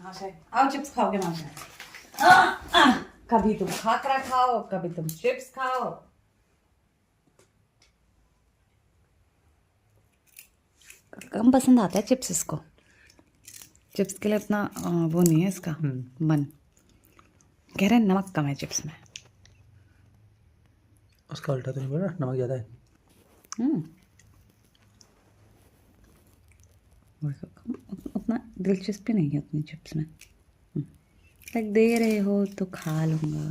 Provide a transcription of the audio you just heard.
महाशय आओ चिप्स खाओगे महाशय। कभी तुम खाकरा खाओ, कभी तुम चिप्स खाओ। कम पसंद आता है चिप्स इसको। चिप्स के लिए इतना वो नहीं है इसका मन। कह रहे हैं नमक कम है चिप्स में। उसका उल्टा तो नहीं बोला, नमक ज़्यादा है। उतना दिलचस्पी नहीं है उतनी चिप्स में। लाइक दे रहे हो तो खा लूँगा।